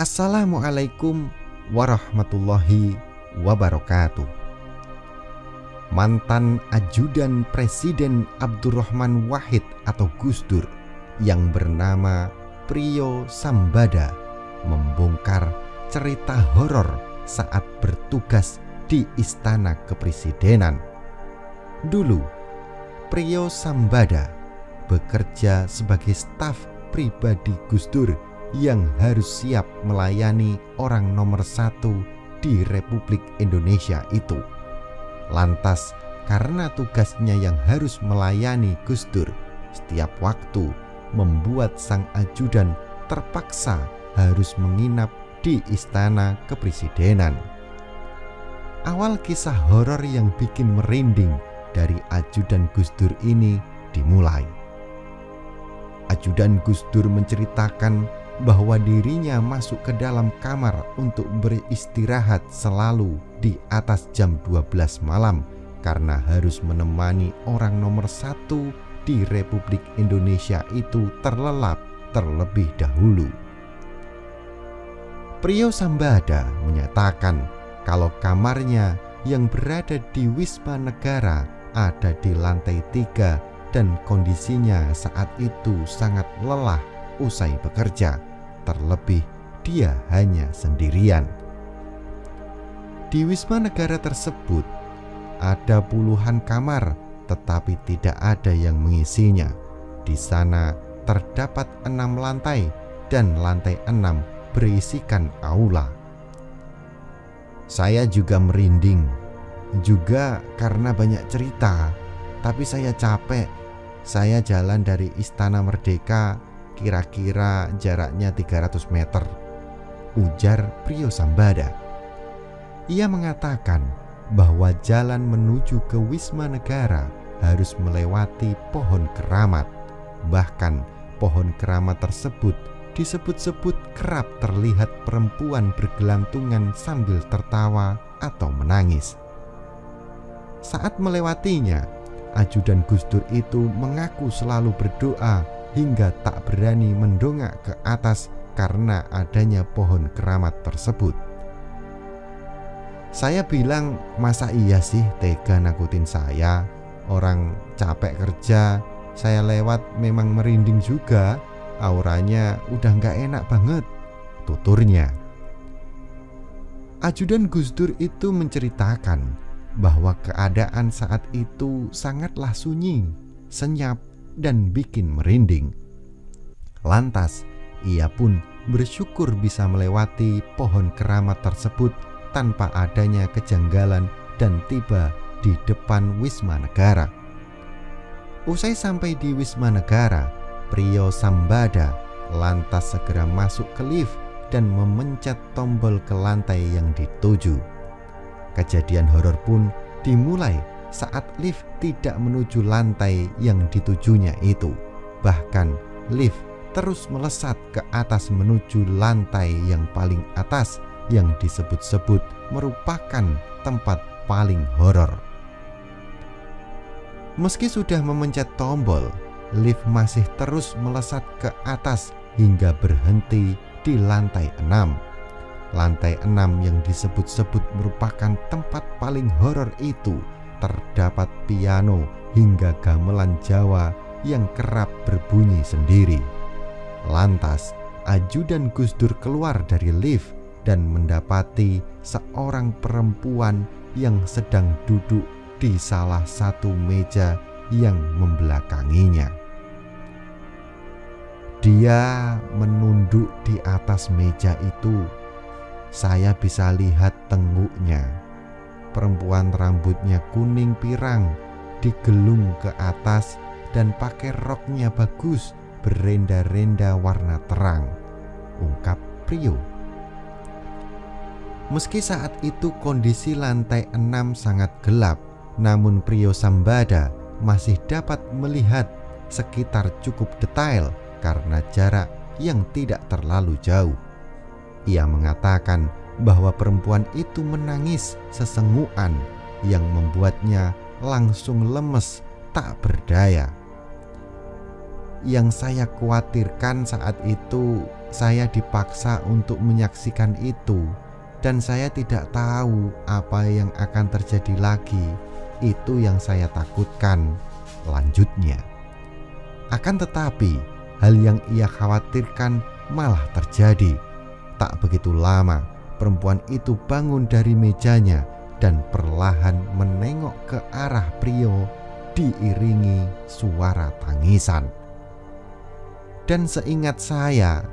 Assalamualaikum warahmatullahi wabarakatuh. Mantan ajudan Presiden Abdurrahman Wahid atau Gus Dur yang bernama Priyo Sambada membongkar cerita horor saat bertugas di Istana Kepresidenan. Dulu, Priyo Sambada bekerja sebagai staf pribadi Gus Dur yang harus siap melayani orang nomor 1 di Republik Indonesia itu. Lantas, karena tugasnya yang harus melayani Gus Dur setiap waktu, membuat sang ajudan terpaksa harus menginap di Istana Kepresidenan. Awal kisah horor yang bikin merinding dari ajudan Gus Dur ini dimulai. Ajudan Gus Dur menceritakan bahwa dirinya masuk ke dalam kamar untuk beristirahat selalu di atas jam 12 malam karena harus menemani orang nomor 1 di Republik Indonesia itu terlelap terlebih dahulu. Priyo Sambada menyatakan kalau kamarnya yang berada di Wisma Negara ada di lantai 3 dan kondisinya saat itu sangat lelah usai bekerja, terlebih dia hanya sendirian. Di Wisma Negara tersebut ada puluhan kamar, tetapi tidak ada yang mengisinya. Di sana terdapat 6 lantai dan lantai 6 berisikan aula. Saya juga merinding, juga karena banyak cerita, tapi saya capek. Saya jalan dari Istana Merdeka kira-kira jaraknya 300 meter, ujar Priyo Sambada. Ia mengatakan bahwa jalan menuju ke Wisma Negara harus melewati pohon keramat. Bahkan pohon keramat tersebut disebut-sebut kerap terlihat perempuan bergelantungan sambil tertawa atau menangis. Saat melewatinya, ajudan Gus Dur itu mengaku selalu berdoa hingga tak berani mendongak ke atas karena adanya pohon keramat tersebut. Saya bilang, masa iya sih tega nakutin saya? Orang capek kerja, saya lewat memang merinding juga. Auranya udah gak enak banget, tuturnya. Ajudan Gus Dur itu menceritakan bahwa keadaan saat itu sangatlah sunyi, senyap, dan bikin merinding. Lantas, ia pun bersyukur bisa melewati pohon keramat tersebut tanpa adanya kejanggalan dan tiba di depan Wisma Negara. Usai sampai di Wisma Negara, Priyo Sambada lantas segera masuk ke lift dan memencet tombol ke lantai yang dituju. Kejadian horor pun dimulai saat lift tidak menuju lantai yang ditujunya itu. Bahkan lift terus melesat ke atas menuju lantai yang paling atas yang disebut-sebut merupakan tempat paling horor. Meski sudah memencet tombol, lift masih terus melesat ke atas hingga berhenti di lantai 6. Lantai 6 yang disebut-sebut merupakan tempat paling horor itu terdapat piano hingga gamelan Jawa yang kerap berbunyi sendiri. Lantas, ajudan Gus Dur keluar dari lift dan mendapati seorang perempuan yang sedang duduk di salah satu meja yang membelakanginya. Dia menunduk di atas meja itu. Saya bisa lihat tenguknya. Perempuan rambutnya kuning pirang, digelung ke atas dan pakai roknya bagus, berenda-renda warna terang, ungkap Priyo. Meski saat itu kondisi lantai 6 sangat gelap, namun Priyo Sambada masih dapat melihat sekitar cukup detail karena jarak yang tidak terlalu jauh. Ia mengatakan bahwa perempuan itu menangis sesenggukan yang membuatnya langsung lemes tak berdaya. Yang saya khawatirkan saat itu saya dipaksa untuk menyaksikan itu, dan saya tidak tahu apa yang akan terjadi lagi. Itu yang saya takutkan," lanjutnya. Akan tetapi, hal yang ia khawatirkan malah terjadi. Tak begitu lama, perempuan itu bangun dari mejanya dan perlahan menengok ke arah pria diiringi suara tangisan. Dan seingat saya,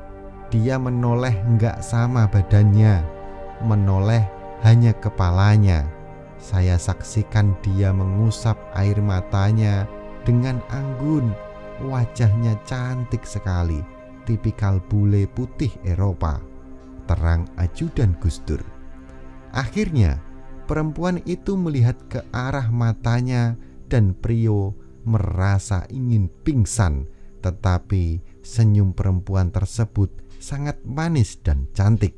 dia menoleh enggak sama badannya, menoleh hanya kepalanya. Saya saksikan dia mengusap air matanya dengan anggun. Wajahnya cantik sekali, tipikal bule putih Eropa, terang ajudan Gus Dur. Akhirnya perempuan itu melihat ke arah matanya dan Prio merasa ingin pingsan, tetapi senyum perempuan tersebut sangat manis dan cantik.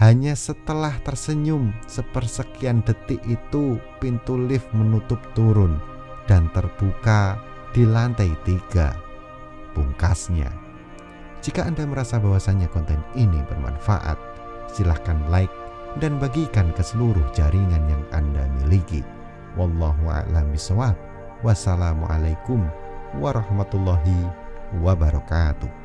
Hanya setelah tersenyum sepersekian detik itu, pintu lift menutup turun dan terbuka di lantai 3, pungkasnya. Jika Anda merasa bahwasannya konten ini bermanfaat, silahkan like dan bagikan ke seluruh jaringan yang Anda miliki. Wallahu a'lam bishawab. Wassalamualaikum warahmatullahi wabarakatuh.